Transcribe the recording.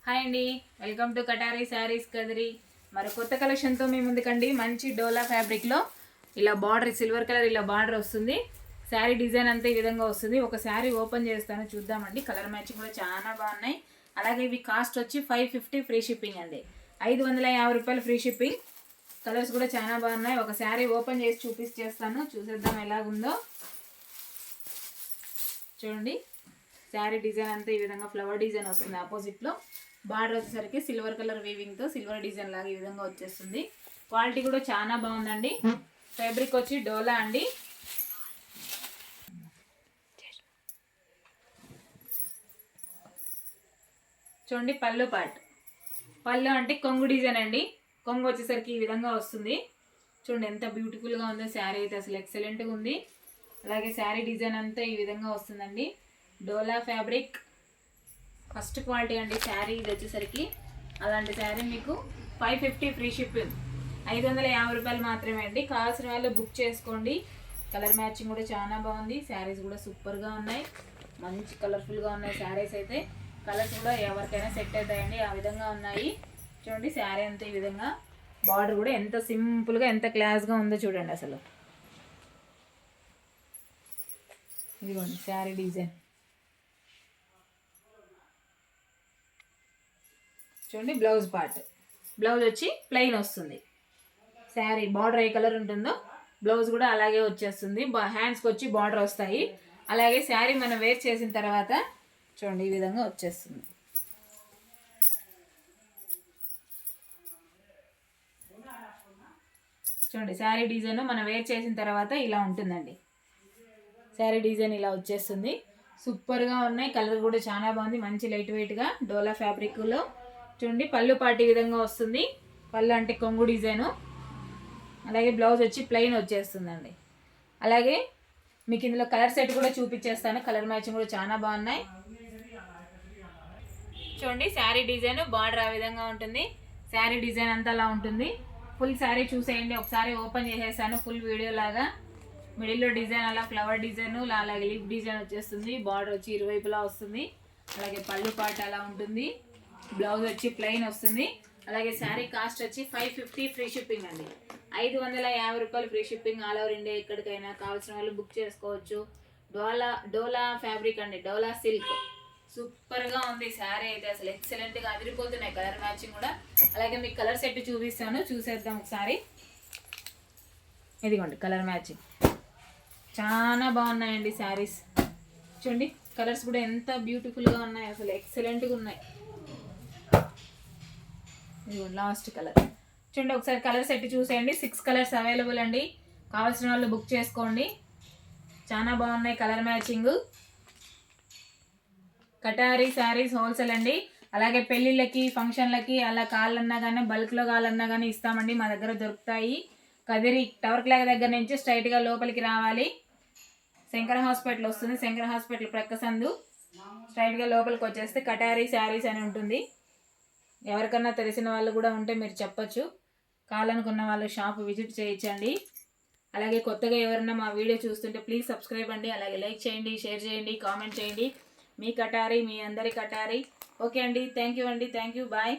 Hi అండి, welcome to కటారీ saris Kadiri. మరి కొత్త కలెక్షన్తో మీ ముందుకండి. మంచి డోలా ఫ్యాబ్రిక్లో ఇలా బార్డర్ సిల్వర్ కలర్ ఇలా బార్డర్ వస్తుంది. శారీ డిజైన్ అంతా ఈ విధంగా వస్తుంది. ఒక శారీ ఓపెన్ చేస్తాను, చూద్దామండి. కలర్ మ్యాచింగ్ కూడా చాలా బాగున్నాయి. అలాగే ఇవి కాస్ట్ వచ్చి 550 ఫ్రీ షిప్పింగ్ అండి. 550 రూపాయలు ఫ్రీ షిప్పింగ్. కలర్స్ కూడా చాలా బాగున్నాయి. ఒక శారీ ఓపెన్ చేసి చూపిస్తాను, చూసేద్దాం ఎలాగుందో. చూడండి, శారీ డిజైన్ అంతా ఈ విధంగా ఫ్లవర్ డిజైన్ వస్తుంది. ఆపోజిట్లో బార్డర్ వచ్చేసరికి సిల్వర్ కలర్ వీవింగ్తో సిల్వర్ డిజైన్ లాగా ఈ విధంగా వచ్చేస్తుంది. క్వాలిటీ కూడా చాలా బాగుందండి. ఫ్యాబ్రిక్ వచ్చి డోలా అండి. చూడండి, పళ్ళు అంటే కొంగు డిజైన్ అండి. కొంగు వచ్చేసరికి ఈ విధంగా వస్తుంది. చూడండి ఎంత బ్యూటిఫుల్గా ఉందో శారీ అయితే, అసలు ఎక్సలెంట్గా ఉంది. అలాగే శారీ డిజైన్ అంతా ఈ విధంగా వస్తుందండి. డోలా ఫ్యాబ్రిక్ ఫస్ట్ క్వాలిటీ అండి. శారీ ఇది వచ్చేసరికి అలాంటి శారీ మీకు 550 ఫ్రీ షిప్పింగ్. 550 రూపాయలు మాత్రమే అండి. కావాల్సిన వాళ్ళు బుక్ చేసుకోండి. కలర్ మ్యాచింగ్ కూడా చాలా బాగుంది. శారీస్ కూడా సూపర్గా ఉన్నాయి, మంచి కలర్ఫుల్గా ఉన్నాయి శారీస్ అయితే. కలర్స్ కూడా ఎవరికైనా సెట్ అవుతాయండి, ఆ విధంగా ఉన్నాయి. చూడండి, శారీ అంతా ఈ విధంగా, బార్డర్ కూడా ఎంత సింపుల్గా ఎంత క్లాస్గా ఉందో చూడండి అసలు. ఇదిగోండి శారీ డిజైన్. చూడండి, బ్లౌజ్ వచ్చి ప్లెయిన్ వస్తుంది. శారీ బార్డర్ ఏ కలర్ ఉంటుందో బ్లౌజ్ కూడా అలాగే వచ్చేస్తుంది. హ్యాండ్స్కి వచ్చి బార్డర్ వస్తాయి. అలాగే శారీ మనం వేర్ చేసిన తర్వాత చూడండి ఈ విధంగా వచ్చేస్తుంది. చూడండి, శారీ డిజైన్ మనం వేర్ చేసిన తర్వాత ఇలా ఉంటుందండి. శారీ డిజైన్ ఇలా వచ్చేస్తుంది. సూపర్గా ఉన్నాయి. కలర్ కూడా చాలా బాగుంది, మంచి లైట్ వెయిట్గా డోలా ఫ్యాబ్రిక్లో. చూడండి, పళ్ళు పాటి విధంగా వస్తుంది. పళ్ళు అంటే కొంగు డిజైను. అలాగే బ్లౌజ్ వచ్చి ప్లెయిన్ వచ్చేస్తుందండి. అలాగే మీకు ఇందులో కలర్ సెట్ కూడా చూపించేస్తాను. కలర్ మ్యాచింగ్ కూడా చాలా బాగున్నాయి. చూడండి, శారీ డిజైన్ బార్డర్ ఆ విధంగా ఉంటుంది. శారీ డిజైన్ అంతా అలా ఉంటుంది. ఫుల్ శారీ చూసేయండి. ఒకసారి ఓపెన్ చేసేసాను ఫుల్ వీడియో లాగా. మిడిల్లో డిజైన్ అలా ఫ్లవర్ డిజైన్, అలాగే లీఫ్ డిజైన్ వచ్చేస్తుంది. బార్డర్ వచ్చి ఇరువైపులా వస్తుంది. అలాగే పళ్ళు పాట అలా ఉంటుంది. బ్లౌజ్ వచ్చి ప్లెయిన్ వస్తుంది. అలాగే శారీ కాస్ట్ వచ్చి 550 ఫ్రీ షిప్పింగ్ అండి. 550 రూపాయలు free shipping. All over India ఎక్కడికైనా కావాల్సిన వాళ్ళు బుక్ చేసుకోవచ్చు. డోలా ఫ్యాబ్రిక్ అండి, డోలా సిల్క్. సూపర్గా ఉంది శారీ అయితే, అసలు ఎక్సలెంట్గా అదిరిపోతున్నాయి. కలర్ మ్యాచింగ్ కూడా. అలాగే మీకు కలర్ సెట్ చూపిస్తాను, చూసేద్దాం ఒకసారి. ఇదిగోండి కలర్ మ్యాచింగ్, చాలా బాగున్నాయండి శారీస్. చూడండి, కలర్స్ కూడా ఎంత బ్యూటిఫుల్గా ఉన్నాయి, అసలు ఎక్సలెంట్గా ఉన్నాయి. ఇదిగోండి లాస్ట్ కలర్. చూడండి, ఒకసారి కలర్ సెట్ చూసేయండి. 6 కలర్స్ అవైలబుల్ అండి. కావాల్సిన వాళ్ళు బుక్ చేసుకోండి. చాలా బాగున్నాయి కలర్ మ్యాచింగ్. కటారీ శారీస్ హోల్సేల్ అండి. అలాగే పెళ్ళిళ్ళకి, ఫంక్షన్లకి అలా కావాలన్నా కానీ, బల్క్లో కావాలన్నా కానీ ఇస్తామండి. మా దగ్గర దొరుకుతాయి. కదిరి టవర్ క్లాక్ దగ్గర నుంచి స్ట్రైట్గా లోపలికి రావాలి. శంకర హాస్పిటల్ వస్తుంది. శంకర హాస్పిటల్ ప్రక్క సందు స్ట్రైట్గా లోపలికి వచ్చేస్తే కటారీ శారీస్ అని ఉంటుంది. ఎవరికన్నా తెలిసిన వాళ్ళు కూడా ఉంటే మీరు చెప్పచ్చు. కావాలనుకున్న వాళ్ళు షాప్ విజిట్ చేయించండి. అలాగే కొత్తగా ఎవరన్నా మా వీడియో చూస్తుంటే ప్లీజ్ సబ్స్క్రైబ్ అండి. అలాగే లైక్ చేయండి, షేర్ చేయండి, కామెంట్ చేయండి. మీ కటారీ, మీ అందరి కటారీ. ఓకే అండి, థ్యాంక్ యూ అండి, థ్యాంక్ యూ, బాయ్.